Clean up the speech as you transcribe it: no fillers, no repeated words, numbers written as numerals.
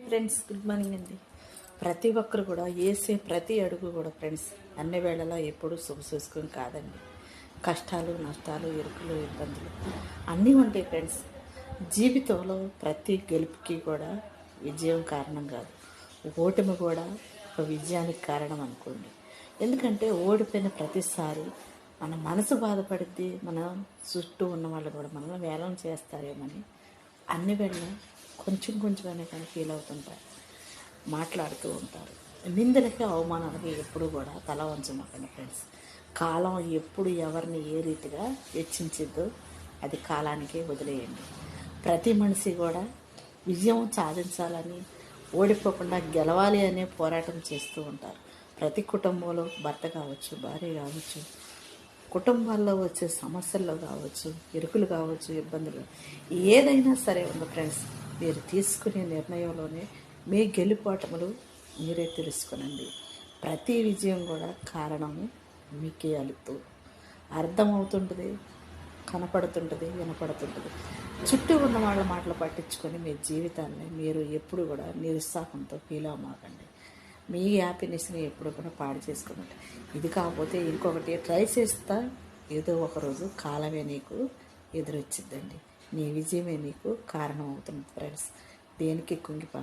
Friends, good morning అండి. ప్రతి ఒక్కరు కూడా వేసే ప్రతి అడుగు కూడా ఫ్రెండ్స్ అన్ని వేళలా ఎప్పుడూ శుభసూచకం కాదండి. కష్టాలు, నష్టాలు, ఇరుకులు, ఇబ్బందులు అన్నీ ఉంటాయి ఫ్రెండ్స్. జీవితంలో ప్రతి గెలుపుకి కూడా విజయం కారణం కాదు, ఓటమి కూడా ఒక విజయానికి కారణం అనుకోండి. ఎందుకంటే ఓడిపోయిన ప్రతిసారి మన మనసు బాధపడిద్ది, మన చుట్టూ ఉన్న వాళ్ళు కూడా మనల్ని వేలం చేస్తారేమని అన్ని వేళ కొంచెం కొంచెమనే కానీ ఫీల్ అవుతుంటారు, మాట్లాడుతూ ఉంటారు. నిందలకి, అవమానాలకి ఎప్పుడు కూడా తల వంచమాకండి ఫ్రెండ్స్. కాలం ఎప్పుడు ఎవరిని ఏ రీతిగా హెచ్చించిద్దో అది కాలానికే వదిలేయండి. ప్రతి మనిషి కూడా విజయం సాధించాలని, ఓడిపోకుండా గెలవాలి అనే పోరాటం చేస్తూ ఉంటారు. ప్రతి కుటుంబంలో భర్త కావచ్చు, భార్య కావచ్చు, కుటుంబాల్లో వచ్చే సమస్యల్లో కావచ్చు, ఇరుకులు కావచ్చు, ఇబ్బందులు ఏదైనా సరే ఉంది ఫ్రెండ్స్. మీరు తీసుకునే నిర్ణయంలోనే మీ గెలుపోటములు మీరే తెలుసుకునండి. ప్రతి విజయం కూడా కారణము మీకే అలుతూ అర్థమవుతుంటుంది, కనపడుతుంటుంది, వినపడుతుంటుంది. చుట్టూ ఉన్న వాళ్ళ మాటలు పట్టించుకొని మీ జీవితాన్ని మీరు ఎప్పుడు కూడా నిరుత్సాహంతో ఫీల్ అవ్వమాకండి. మీ హ్యాపీనెస్ని ఎప్పుడు కూడా పాడు చేసుకోండి. ఇది కాకపోతే ఇంకొకటి ట్రై చేస్తా, ఏదో ఒకరోజు కాలమే నీకు ఎదురొచ్చిద్దండి. నీ విజయమే నీకు కారణం అవుతుంది ఫ్రెండ్స్. దేనికి కుంగిపో